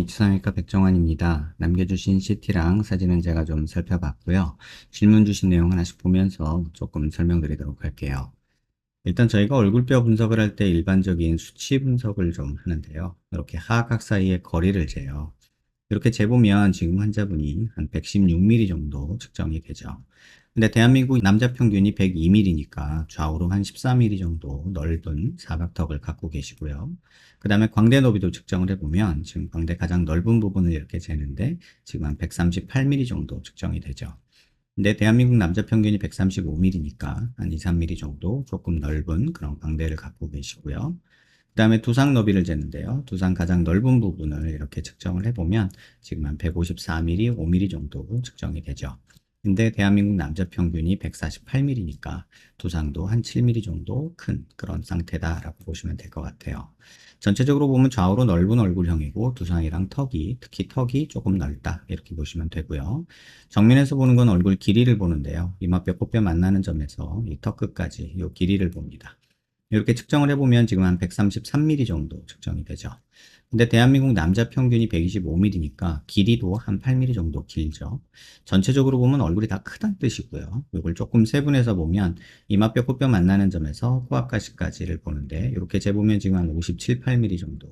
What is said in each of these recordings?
이치상외과 백정환입니다. 남겨주신 CT랑 사진은 제가 좀 살펴봤고요. 질문 주신 내용 하나씩 보면서 조금 설명드리도록 할게요. 일단 저희가 얼굴뼈 분석을 할 때 일반적인 수치 분석을 좀 하는데요. 이렇게 하악각 사이의 거리를 재요. 이렇게 재보면 지금 환자분이 한 116mm 정도 측정이 되죠. 근데 대한민국 남자 평균이 102mm니까 좌우로 한 14mm 정도 넓은 사각턱을 갖고 계시고요. 그 다음에 광대 너비도 측정을 해보면 지금 광대 가장 넓은 부분을 이렇게 재는데 지금 한 138mm 정도 측정이 되죠. 근데 대한민국 남자 평균이 135mm니까 한 2, 3mm 정도 조금 넓은 그런 광대를 갖고 계시고요. 그 다음에 두상 너비를 재는데요. 두상 가장 넓은 부분을 이렇게 측정을 해보면 지금 한 154mm, 5mm 정도 측정이 되죠. 근데 대한민국 남자 평균이 148mm니까 두상도 한 7mm 정도 큰 그런 상태다라고 보시면 될 것 같아요. 전체적으로 보면 좌우로 넓은 얼굴형이고 두상이랑 턱이, 특히 턱이 조금 넓다 이렇게 보시면 되고요. 정면에서 보는 건 얼굴 길이를 보는데요. 이마뼈, 코뼈 만나는 점에서 이 턱 끝까지 이 길이를 봅니다. 이렇게 측정을 해보면 지금 한 133mm 정도 측정이 되죠. 근데 대한민국 남자 평균이 125mm니까 길이도 한 8mm 정도 길죠. 전체적으로 보면 얼굴이 다 크다는 뜻이고요. 이걸 조금 세분해서 보면 이마뼈, 코뼈 만나는 점에서 코앞가시까지를 보는데 이렇게 재보면 지금 한 57, 8mm 정도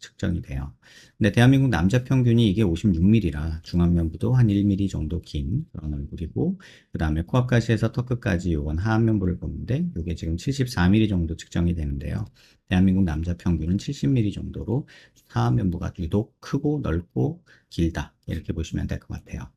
측정이 돼요. 근데 대한민국 남자 평균이 이게 56mm라 중안면부도 한 1mm 정도 긴 그런 얼굴이고 그 다음에 코앞가시에서 턱끝까지 요건 하안면부를 보는데 이게 지금 74mm 정도 측정이 되는데요. 대한민국 남자 평균은 70mm 정도로 하안면부가 유독 크고 넓고 길다 이렇게 보시면 될 것 같아요.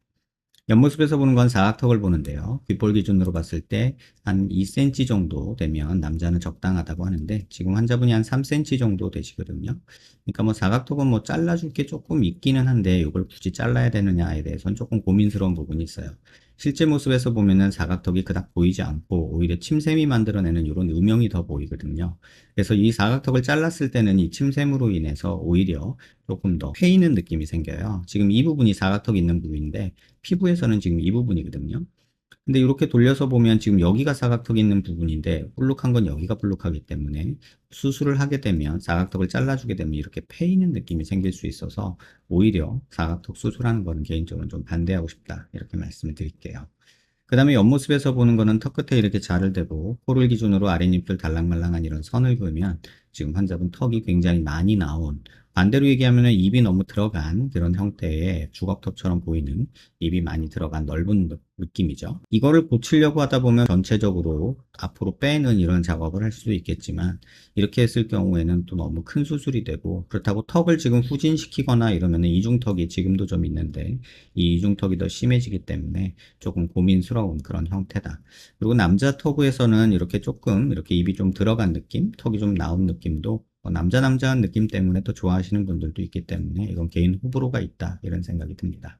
옆모습에서 보는 건 사각턱을 보는데요. 귓볼 기준으로 봤을 때 한 2cm 정도 되면 남자는 적당하다고 하는데 지금 환자분이 한 3cm 정도 되시거든요. 그러니까 뭐 사각턱은 뭐 잘라줄 게 조금 있기는 한데 이걸 굳이 잘라야 되느냐에 대해서는 조금 고민스러운 부분이 있어요. 실제 모습에서 보면은 사각턱이 그닥 보이지 않고 오히려 침샘이 만들어내는 이런 음영이 더 보이거든요. 그래서 이 사각턱을 잘랐을 때는 이 침샘으로 인해서 오히려 조금 더 패이는 느낌이 생겨요. 지금 이 부분이 사각턱이 있는 부분인데 피부에서는 지금 이 부분이거든요. 근데 이렇게 돌려서 보면 지금 여기가 사각턱이 있는 부분인데 볼록한 건 여기가 볼록하기 때문에 수술을 하게 되면 사각턱을 잘라주게 되면 이렇게 패이는 느낌이 생길 수 있어서 오히려 사각턱 수술하는 거는 개인적으로 좀 반대하고 싶다 이렇게 말씀을 드릴게요. 그 다음에 옆모습에서 보는 거는 턱 끝에 이렇게 자를 대고 코를 기준으로 아랫입술 달랑말랑한 이런 선을 그으면 지금 환자분 턱이 굉장히 많이 나온 반대로 얘기하면 입이 너무 들어간 그런 형태의 주걱턱처럼 보이는 입이 많이 들어간 넓은 느낌이죠. 이거를 고치려고 하다 보면 전체적으로 앞으로 빼는 이런 작업을 할 수도 있겠지만 이렇게 했을 경우에는 또 너무 큰 수술이 되고 그렇다고 턱을 지금 후진시키거나 이러면 이중턱이 지금도 좀 있는데 이 이중턱이 더 심해지기 때문에 조금 고민스러운 그런 형태다. 그리고 남자 턱에서는 이렇게 조금 이렇게 입이 좀 들어간 느낌, 턱이 좀 나온 느낌도 남자한 느낌 때문에 또 좋아하시는 분들도 있기 때문에 이건 개인 호불호가 있다 이런 생각이 듭니다.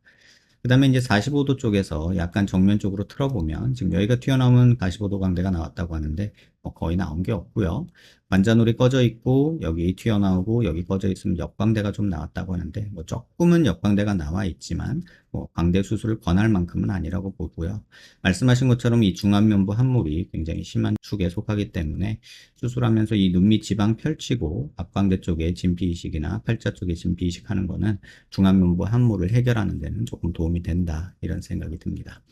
그 다음에 이제 45도 쪽에서 약간 정면 쪽으로 틀어보면 지금 여기가 튀어나오면 45도 광대가 나왔다고 하는데 뭐 거의 나온 게 없고요. 관자놀이 꺼져 있고 여기 튀어나오고 여기 꺼져 있으면 역광대가 좀 나왔다고 하는데 뭐 조금은 역광대가 나와 있지만 뭐 광대 수술을 권할 만큼은 아니라고 보고요. 말씀하신 것처럼 이 중안면부 함몰이 굉장히 심한 축에 속하기 때문에 수술하면서 이 눈 밑 지방 펼치고 앞광대 쪽에 진피 이식이나 팔자 쪽에 진피 이식 하는 거는 중안면부 함몰을 해결하는 데는 조금 도움이 된다 이런 생각이 듭니다.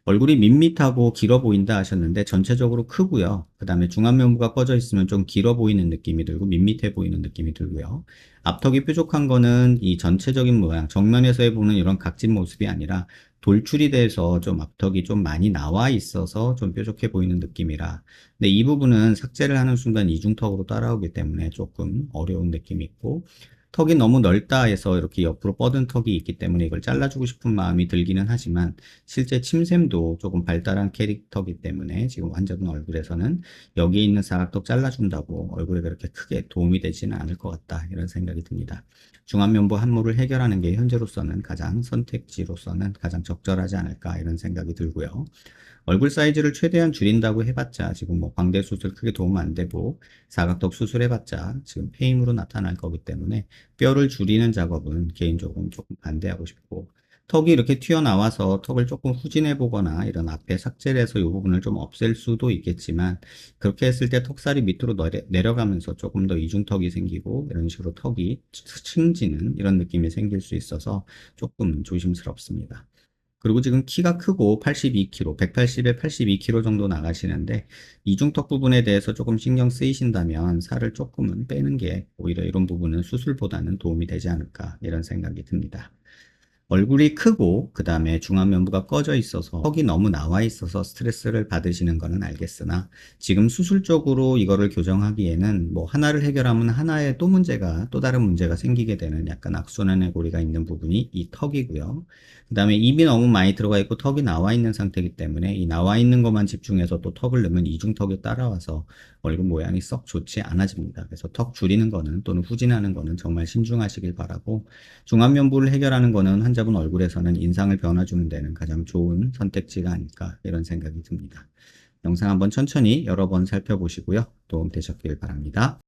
얼굴이 밋밋하고 길어 보인다 하셨는데 전체적으로 크고요. 그 다음에 중안면부가 꺼져 있으면 좀 길어 보이는 느낌이 들고 밋밋해 보이는 느낌이 들고요. 앞턱이 뾰족한 거는 이 전체적인 모양, 정면에서 해보는 이런 각진 모습이 아니라 돌출이 돼서 좀 앞턱이 좀 많이 나와 있어서 좀 뾰족해 보이는 느낌이라. 근데 이 부분은 삭제를 하는 순간 이중턱으로 따라오기 때문에 조금 어려운 느낌이 있고 턱이 너무 넓다 해서 이렇게 옆으로 뻗은 턱이 있기 때문에 이걸 잘라주고 싶은 마음이 들기는 하지만 실제 침샘도 조금 발달한 캐릭터이기 때문에 지금 환자분 얼굴에서는 여기에 있는 사각턱 잘라준다고 얼굴에 그렇게 크게 도움이 되지는 않을 것 같다 이런 생각이 듭니다. 중안면부 함몰을 해결하는 게 현재로서는 가장 선택지로서는 가장 적절하지 않을까 이런 생각이 들고요. 얼굴 사이즈를 최대한 줄인다고 해봤자 지금 뭐 광대 수술 크게 도움 안 되고 사각턱 수술해봤자 지금 폐임으로 나타날 거기 때문에 뼈를 줄이는 작업은 개인적으로 조금 반대하고 싶고 턱이 이렇게 튀어나와서 턱을 조금 후진해 보거나 이런 앞에 삭제를 해서 이 부분을 좀 없앨 수도 있겠지만, 그렇게 했을 때 턱살이 밑으로 내려가면서 조금 더 이중턱이 생기고 이런 식으로 턱이 승지는 이런 느낌이 생길 수 있어서 조금 조심스럽습니다. 그리고 지금 키가 크고 82kg, 180에 82kg 정도 나가시는데, 이중턱 부분에 대해서 조금 신경 쓰이신다면 살을 조금은 빼는 게 오히려 이런 부분은 수술보다는 도움이 되지 않을까 이런 생각이 듭니다. 얼굴이 크고 그 다음에 중안면부가 꺼져 있어서 턱이 너무 나와 있어서 스트레스를 받으시는 거는 알겠으나, 지금 수술적으로 이거를 교정하기에는 뭐 하나를 해결하면 하나의 또 다른 문제가 생기게 되는 약간 악순환의 고리가 있는 부분이 이 턱이고요. 그 다음에 입이 너무 많이 들어가 있고 턱이 나와 있는 상태이기 때문에 이 나와 있는 것만 집중해서 또 턱을 넣으면 이중턱이 따라와서 얼굴 모양이 썩 좋지 않아집니다. 그래서 턱 줄이는 거는 또는 후진하는 거는 정말 신중하시길 바라고, 중안면부를 해결하는 거는 환자분 얼굴에서는 인상을 변화주는 데는 가장 좋은 선택지가 아닐까 이런 생각이 듭니다. 영상 한번 천천히 여러 번 살펴보시고요. 도움 되셨길 바랍니다.